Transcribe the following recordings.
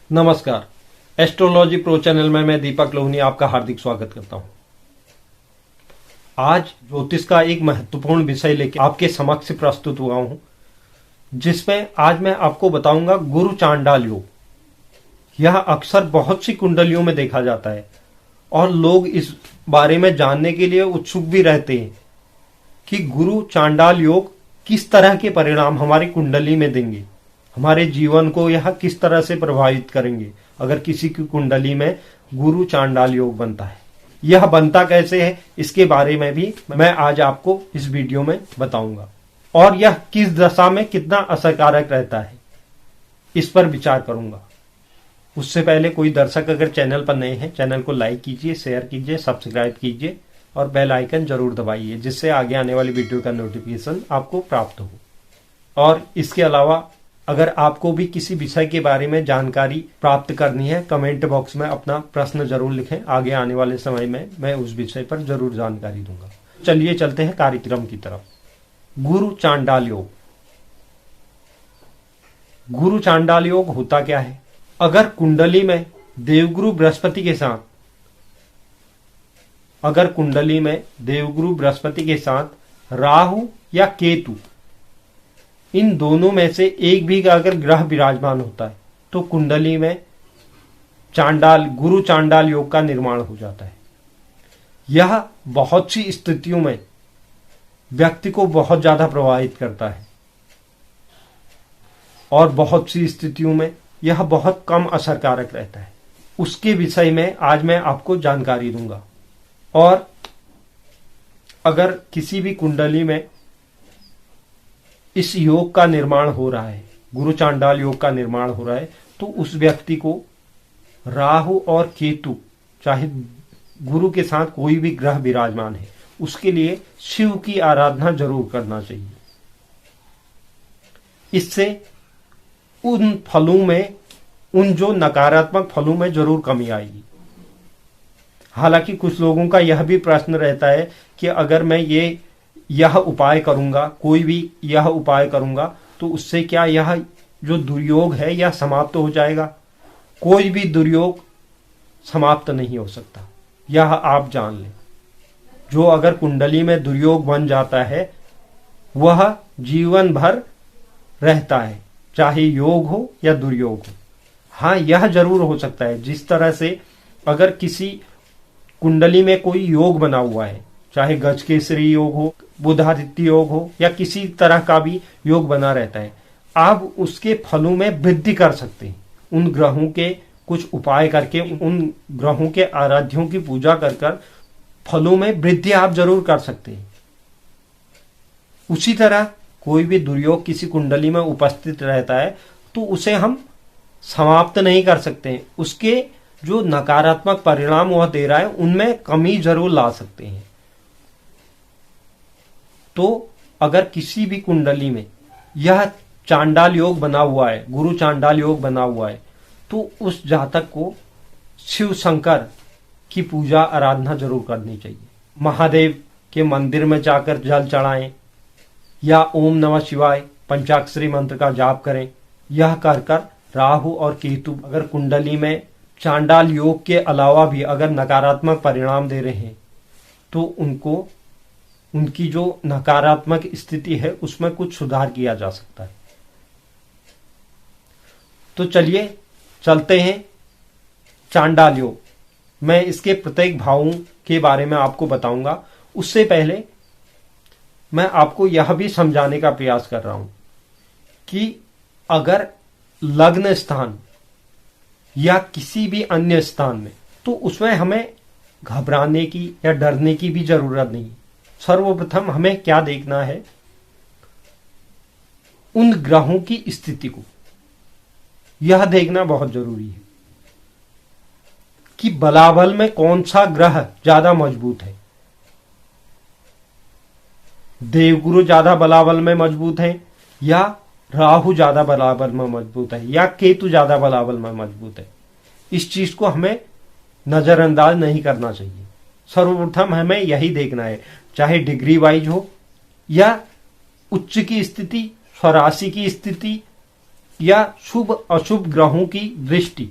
नमस्कार। Astrology pro channel में मैं दीपक लोहनी आपका हार्दिक स्वागत करता हूं। आज ज्योतिष का एक महत्वपूर्ण विषय लेकर आपके समक्ष प्रस्तुत हुआ हूं, जिसमें आज मैं आपको बताऊंगा गुरु चांडाल योग। यह अक्सर बहुत सी कुंडलियों में देखा जाता है और लोग इस बारे में जानने के लिए उत्सुक भी रहते हैं कि गुरु चांडाल योग किस तरह के परिणाम हमारी कुंडली में देंगे, हमारे जीवन को यह किस तरह से प्रभावित करेंगे अगर किसी की कुंडली में गुरु चांडाल योग बनता है। यह बनता कैसे है इसके बारे में भी मैं आज आपको इस वीडियो में बताऊंगा और यह किस दशा में कितना असरकारक रहता है इस पर विचार करूंगा। उससे पहले कोई दर्शक अगर चैनल पर नए हैं, चैनल को लाइक कीजिए, शेयर कीजिए, सब्सक्राइब कीजिए और बेल आइकन जरूर दबाइए, जिससे आगे आने वाली वीडियो का नोटिफिकेशन आपको प्राप्त हो। और इसके अलावा अगर आपको भी किसी विषय के बारे में जानकारी प्राप्त करनी है, कमेंट बॉक्स में अपना प्रश्न जरूर लिखें। आगे आने वाले समय में मैं उस विषय पर जरूर जानकारी दूंगा। चलिए चलते हैं कार्यक्रम की तरफ। गुरु चांडाल योग। गुरु चांडाल योग होता क्या है? अगर कुंडली में देवगुरु बृहस्पति के साथ राहु या केतु, इन दोनों में से एक भी अगर ग्रह विराजमान होता है तो कुंडली में गुरु चांडाल योग का निर्माण हो जाता है। यह बहुत सी स्थितियों में व्यक्ति को बहुत ज्यादा प्रभावित करता है और बहुत सी स्थितियों में यह बहुत कम असरकारक रहता है। उसके विषय में आज मैं आपको जानकारी दूंगा। और अगर किसी भी कुंडली में इस योग का निर्माण हो रहा है, गुरु चांडाल योग का निर्माण हो रहा है, तो उस व्यक्ति को राहु और केतु, चाहे गुरु के साथ कोई भी ग्रह विराजमान है, उसके लिए शिव की आराधना जरूर करना चाहिए। इससे उन जो नकारात्मक फलों में जरूर कमी आएगी। हालांकि कुछ लोगों का यह भी प्रश्न रहता है कि अगर मैं यह उपाय करूंगा, कोई भी यह उपाय करूंगा, तो उससे क्या यह जो दुर्योग है यह समाप्त हो जाएगा? कोई भी दुर्योग समाप्त नहीं हो सकता, यह आप जान लें। जो अगर कुंडली में दुर्योग बन जाता है वह जीवन भर रहता है, चाहे योग हो या दुर्योग हो। हाँ, यह जरूर हो सकता है, जिस तरह से अगर किसी कुंडली में कोई योग बना हुआ है, चाहे गजकेसरी योग हो, बुधादित्य योग हो या किसी तरह का भी योग बना रहता है, आप उसके फलों में वृद्धि कर सकते हैं। उन ग्रहों के कुछ उपाय करके, उन ग्रहों के आराध्यों की पूजा कर फलों में वृद्धि आप जरूर कर सकते हैं। उसी तरह कोई भी दुर्योग किसी कुंडली में उपस्थित रहता है तो उसे हम समाप्त नहीं कर सकते। उसके जो नकारात्मक परिणाम वह दे रहा है उनमें कमी जरूर ला सकते हैं। तो अगर किसी भी कुंडली में यह चांडाल योग बना हुआ है, गुरु चांडाल योग बना हुआ है, तो उस जातक को शिव शंकर की पूजा आराधना जरूर करनी चाहिए। महादेव के मंदिर में जाकर जल चढ़ाएं या ओम नमः शिवाय पंचाक्षरी मंत्र का जाप करें। यह कर राहु और केतु अगर कुंडली में चांडाल योग के अलावा भी अगर नकारात्मक परिणाम दे रहे हैं तो उनकी जो नकारात्मक स्थिति है उसमें कुछ सुधार किया जा सकता है। तो चलिए चलते हैं चांडाल योग। मैं इसके प्रत्येक भावों के बारे में आपको बताऊंगा। उससे पहले मैं आपको यह भी समझाने का प्रयास कर रहा हूं कि अगर लग्न स्थान या किसी भी अन्य स्थान में, तो उसमें हमें घबराने की या डरने की भी जरूरत नहीं। सर्वप्रथम हमें क्या देखना है, उन ग्रहों की स्थिति को यह देखना बहुत जरूरी है कि बलाबल में कौन सा ग्रह ज्यादा मजबूत है। देवगुरु ज्यादा बलाबल में मजबूत है या राहु ज्यादा बलाबल में मजबूत है या केतु ज्यादा बलाबल में मजबूत है। इस चीज को हमें नजरअंदाज नहीं करना चाहिए। सर्वप्रथम हमें यही देखना है, चाहे डिग्री वाइज हो या उच्च की स्थिति, स्वराशि की स्थिति या शुभ अशुभ ग्रहों की दृष्टि,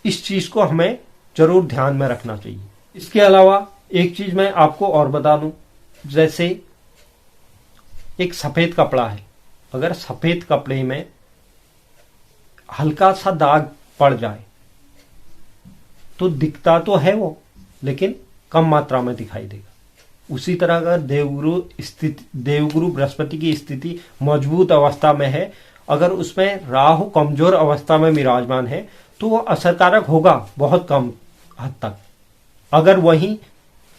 इस चीज को हमें जरूर ध्यान में रखना चाहिए। इसके अलावा एक चीज मैं आपको और बता दूं, जैसे एक सफेद कपड़ा है, अगर सफेद कपड़े में हल्का सा दाग पड़ जाए तो दिखता तो है वो, लेकिन कम मात्रा में दिखाई देगा। उसी तरह अगर देवगुरु बृहस्पति की स्थिति मजबूत अवस्था में है, अगर उसमें राहु कमजोर अवस्था में विराजमान है तो वो असरकारक होगा बहुत कम हद तक। अगर वहीं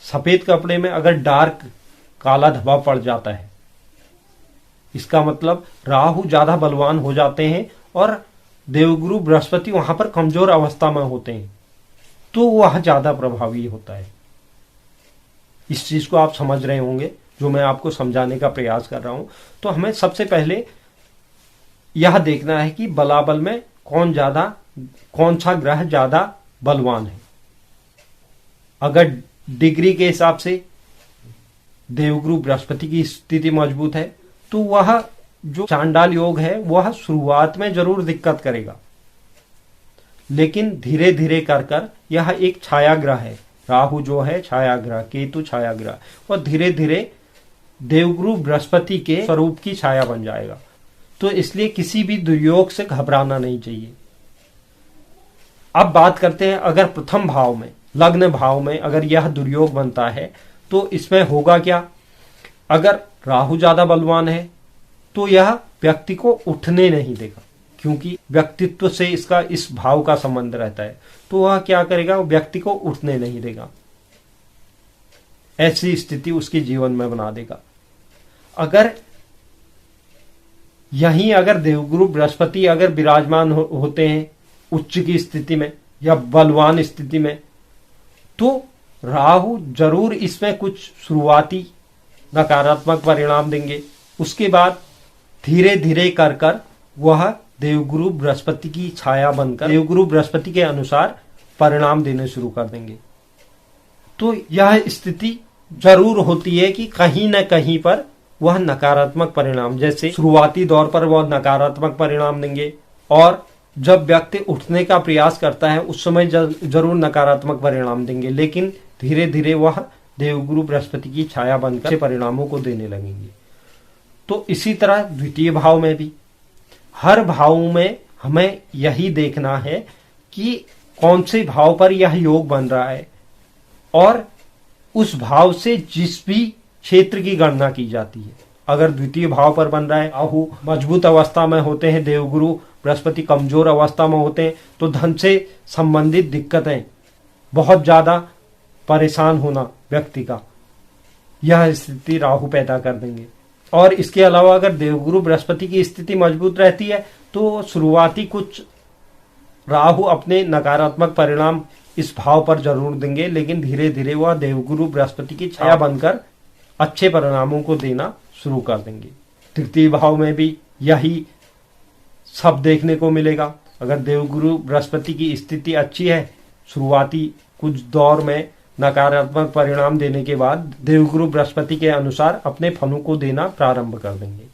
सफेद कपड़े में अगर डार्क काला धब्बा पड़ जाता है, इसका मतलब राहु ज्यादा बलवान हो जाते हैं और देवगुरु बृहस्पति वहां पर कमजोर अवस्था में होते हैं, तो वह ज्यादा प्रभावी होता है। इस चीज को आप समझ रहे होंगे जो मैं आपको समझाने का प्रयास कर रहा हूं। तो हमें सबसे पहले यह देखना है कि बलाबल में कौन सा ग्रह ज्यादा बलवान है। अगर डिग्री के हिसाब से देवगुरु बृहस्पति की स्थिति मजबूत है तो वह जो चांडाल योग है वह शुरुआत में जरूर दिक्कत करेगा, लेकिन धीरे धीरे कर यह एक छाया ग्रह है। राहु जो है छाया ग्रह, केतु छाया ग्रह, और धीरे धीरे देवगुरु बृहस्पति के स्वरूप की छाया बन जाएगा। तो इसलिए किसी भी दुर्योग से घबराना नहीं चाहिए। अब बात करते हैं, अगर प्रथम भाव में लग्न भाव में अगर यह दुर्योग बनता है तो इसमें होगा क्या। अगर राहु ज्यादा बलवान है तो यह व्यक्ति को उठने नहीं देगा, क्योंकि व्यक्तित्व से इसका इस भाव का संबंध रहता है। तो वह क्या करेगा, व्यक्ति को उठने नहीं देगा, ऐसी स्थिति उसके जीवन में बना देगा। अगर यहीं अगर देवगुरु बृहस्पति अगर विराजमान होते हैं उच्च की स्थिति में या बलवान स्थिति में, तो राहु जरूर इसमें कुछ शुरुआती नकारात्मक परिणाम देंगे। उसके बाद धीरे धीरे कर वह देवगुरु बृहस्पति की छाया बनकर देवगुरु बृहस्पति के अनुसार परिणाम देने शुरू कर देंगे। तो यह स्थिति जरूर होती है कि कहीं न कहीं पर वह नकारात्मक परिणाम, जैसे शुरुआती दौर पर वह नकारात्मक परिणाम देंगे, और जब व्यक्ति उठने का प्रयास करता है उस समय जरूर नकारात्मक परिणाम देंगे, लेकिन धीरे धीरे वह देवगुरु बृहस्पति की छाया बनकर परिणामों को देने लगेंगे। तो इसी तरह द्वितीय भाव में भी हर भाव में हमें यही देखना है कि कौन से भाव पर यह योग बन रहा है, और उस भाव से जिस भी क्षेत्र की गणना की जाती है। अगर द्वितीय भाव पर बन रहा है, राहु मजबूत अवस्था में होते हैं, देवगुरु बृहस्पति कमजोर अवस्था में होते हैं, तो धन से संबंधित दिक्कतें, बहुत ज्यादा परेशान होना व्यक्ति का, यह स्थिति राहु पैदा कर देंगे। और इसके अलावा अगर देवगुरु बृहस्पति की स्थिति मजबूत रहती है तो शुरुआती कुछ राहु अपने नकारात्मक परिणाम इस भाव पर जरूर देंगे, लेकिन धीरे धीरे वह देवगुरु बृहस्पति की छाया बनकर अच्छे परिणामों को देना शुरू कर देंगे। तृतीय भाव में भी यही सब देखने को मिलेगा। अगर देवगुरु बृहस्पति की स्थिति अच्छी है, शुरुआती कुछ दौर में नकारात्मक परिणाम देने के बाद देवगुरु बृहस्पति के अनुसार अपने फलों को देना प्रारंभ कर देंगे।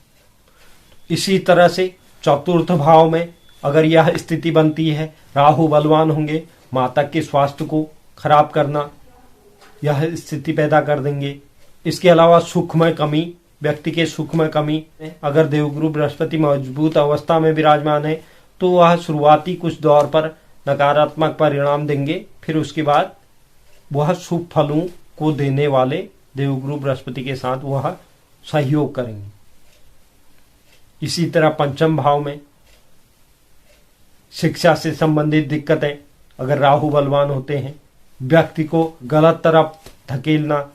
इसी तरह से चतुर्थ भाव में अगर यह स्थिति बनती है, राहु बलवान होंगे, माता के स्वास्थ्य को खराब करना, यह स्थिति पैदा कर देंगे। इसके अलावा सुख में कमी, व्यक्ति के सुख में कमी, अगर देवगुरु बृहस्पति मजबूत अवस्था में विराजमान है तो वह शुरुआती कुछ दौर पर नकारात्मक परिणाम देंगे, फिर उसके बाद वह शुभ फलों को देने वाले देवगुरु बृहस्पति के साथ वह सहयोग करेंगे। इसी तरह पंचम भाव में शिक्षा से संबंधित दिक्कतें, अगर राहु बलवान होते हैं, व्यक्ति को गलत तरफ धकेलना,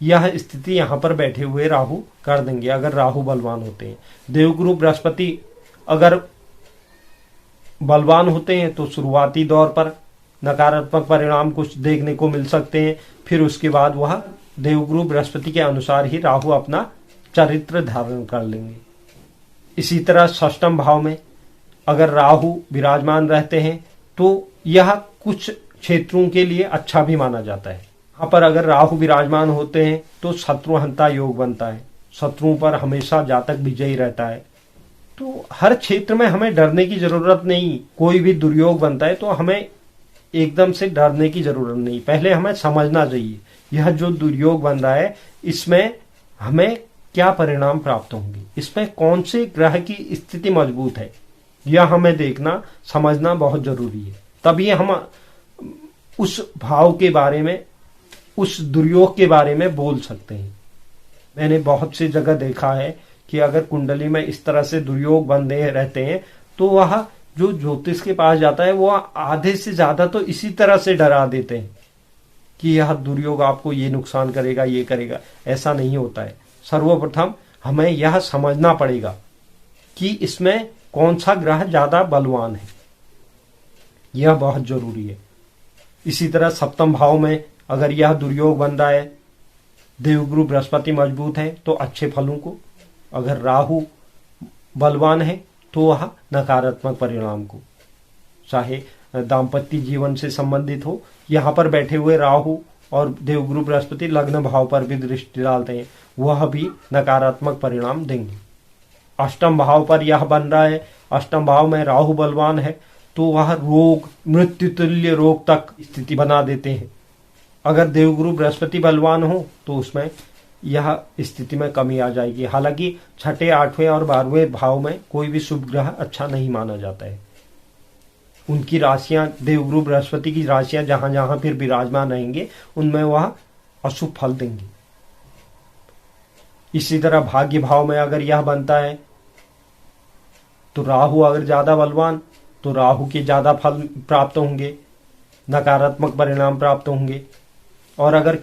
यह स्थिति यहां पर बैठे हुए राहु कर देंगे अगर राहु बलवान होते हैं। देवगुरु बृहस्पति अगर बलवान होते हैं तो शुरुआती दौर पर नकारात्मक परिणाम कुछ देखने को मिल सकते हैं, फिर उसके बाद वह देवगुरु बृहस्पति के अनुसार ही राहु अपना चरित्र धारण कर लेंगे। इसी तरह षष्ठम भाव में अगर राहु विराजमान रहते हैं तो यह कुछ क्षेत्रों के लिए अच्छा भी माना जाता है। यहाँ पर अगर राहु विराजमान होते हैं तो शत्रुहंता योग बनता है, शत्रुओं पर हमेशा जातक विजयी रहता है। तो हर क्षेत्र में हमें डरने की जरूरत नहीं। कोई भी दुर्योग बनता है तो हमें एकदम से डरने की जरूरत नहीं, पहले हमें समझना चाहिए यह जो दुर्योग बन रहा है इसमें हमें क्या परिणाम प्राप्त होंगे, इसमें कौन से ग्रह की स्थिति मजबूत है, यह हमें देखना समझना बहुत जरूरी है। तभी हम उस भाव के बारे में, उस दुर्योग के बारे में बोल सकते हैं। मैंने बहुत सी जगह देखा है कि अगर कुंडली में इस तरह से दुर्योग बंधे रहते हैं तो वह जो ज्योतिष के पास जाता है वो आधे से ज्यादा तो इसी तरह से डरा देते हैं कि यह दुर्योग आपको ये नुकसान करेगा, ये करेगा। ऐसा नहीं होता है। सर्वप्रथम हमें यह समझना पड़ेगा कि इसमें कौन सा ग्रह ज्यादा बलवान है, यह बहुत जरूरी है। इसी तरह सप्तम भाव में अगर यह दुर्योग बन रहा है, देवगुरु बृहस्पति मजबूत है तो अच्छे फलों को, अगर राहु बलवान है तो वह नकारात्मक परिणाम को, चाहे दाम्पत्य जीवन से संबंधित हो। यहाँ पर बैठे हुए राहु और देवगुरु बृहस्पति लग्न भाव पर भी दृष्टि डालते हैं, वह भी नकारात्मक परिणाम देंगे। अष्टम भाव पर यह बन रहा है, अष्टम भाव में राहु बलवान है तो वह रोग, मृत्यु तुल्य रोग तक स्थिति बना देते हैं। अगर देवगुरु बृहस्पति बलवान हो तो उसमें यह स्थिति में कमी आ जाएगी। हालांकि छठे, आठवें और 12वें भाव में कोई भी शुभ ग्रह अच्छा नहीं माना जाता है। उनकी राशियां, देवगुरु बृहस्पति की राशियां जहां जहां फिर विराजमान रहेंगे उनमें वह अशुभ फल देंगे। इसी तरह भाग्य भाव में अगर यह बनता है तो राहु अगर ज्यादा बलवान तो राहु के ज्यादा फल प्राप्त होंगे, नकारात्मक परिणाम प्राप्त होंगे। और अगर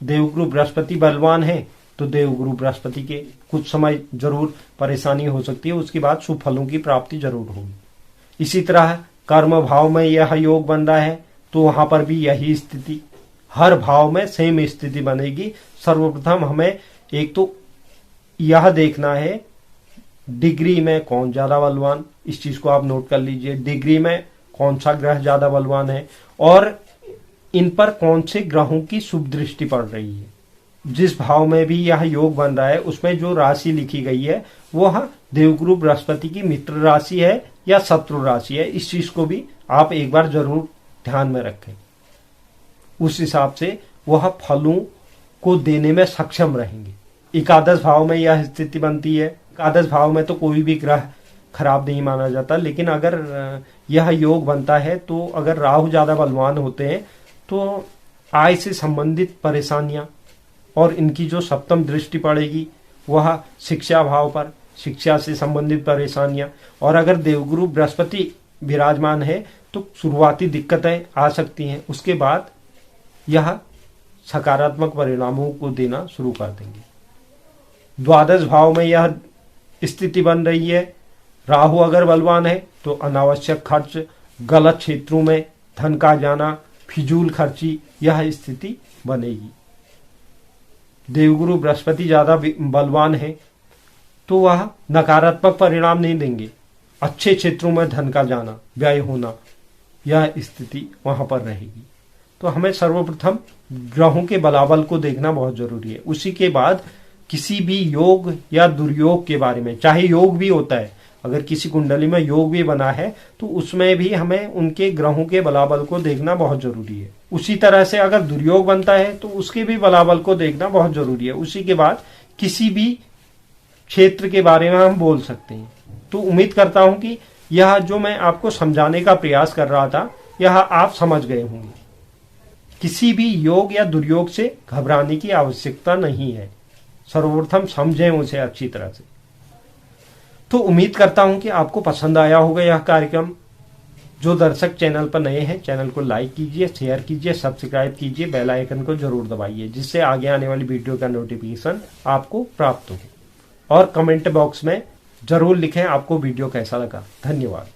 देवगुरु बृहस्पति बलवान है तो देवगुरु बृहस्पति के कुछ समय जरूर परेशानी हो सकती है, उसके बाद शुभ फलों की प्राप्ति जरूर होगी। इसी तरह कर्म भाव में यह योग बन रहा है तो वहां पर भी यही स्थिति, हर भाव में सेम स्थिति बनेगी। सर्वप्रथम हमें एक तो यह देखना है डिग्री में कौन ज्यादा बलवान, इस चीज को आप नोट कर लीजिए। डिग्री में कौन सा ग्रह ज्यादा बलवान है और इन पर कौन से ग्रहों की शुभ दृष्टि पड़ रही है। जिस भाव में भी यह योग बन रहा है उसमें जो राशि लिखी गई है वह देवगुरु बृहस्पति की मित्र राशि है या शत्रु राशि है, इस चीज को भी आप एक बार जरूर ध्यान में रखें। उस हिसाब से वह फलों को देने में सक्षम रहेंगे। एकादश भाव में यह स्थिति बनती है। एकादश भाव में तो कोई भी ग्रह खराब नहीं माना जाता, लेकिन अगर यह योग बनता है तो अगर राहु ज्यादा बलवान होते हैं तो आय से संबंधित परेशानियां और इनकी जो सप्तम दृष्टि पड़ेगी वह शिक्षा भाव पर, शिक्षा से संबंधित परेशानियां। और अगर देवगुरु बृहस्पति विराजमान है तो शुरुआती दिक्कतें आ सकती हैं, उसके बाद यह सकारात्मक परिणामों को देना शुरू कर देंगे। द्वादश भाव में यह स्थिति बन रही है, राहु अगर बलवान है तो अनावश्यक खर्च, गलत क्षेत्रों में धन का जाना, फिजूल खर्ची, यह स्थिति बनेगी। देवगुरु बृहस्पति ज्यादा बलवान है तो वह नकारात्मक परिणाम नहीं देंगे, अच्छे क्षेत्रों में धन का जाना, व्यय होना, यह स्थिति वहां पर रहेगी। तो हमें सर्वप्रथम ग्रहों के बलाबल को देखना बहुत जरूरी है। उसी के बाद किसी भी योग या दुर्योग के बारे में, चाहे योग भी होता है, अगर किसी कुंडली में योग भी बना है तो उसमें भी हमें उनके ग्रहों के बलाबल को देखना बहुत जरूरी है। उसी तरह से अगर दुर्योग बनता है तो उसके भी बलाबल को देखना बहुत जरूरी है। उसी के बाद किसी भी क्षेत्र के बारे में हम बोल सकते हैं। तो उम्मीद करता हूं कि यह जो मैं आपको समझाने का प्रयास कर रहा था यह आप समझ गए होंगे। किसी भी योग या दुर्योग से घबराने की आवश्यकता नहीं है, सर्वप्रथम समझें उसे अच्छी तरह से। तो उम्मीद करता हूं कि आपको पसंद आया होगा यह कार्यक्रम। जो दर्शक चैनल पर नए हैं चैनल को लाइक कीजिए, शेयर कीजिए, सब्सक्राइब कीजिए, बेल आइकन को जरूर दबाइए जिससे आगे आने वाली वीडियो का नोटिफिकेशन आपको प्राप्त हो। और कमेंट बॉक्स में जरूर लिखें आपको वीडियो कैसा लगा। धन्यवाद।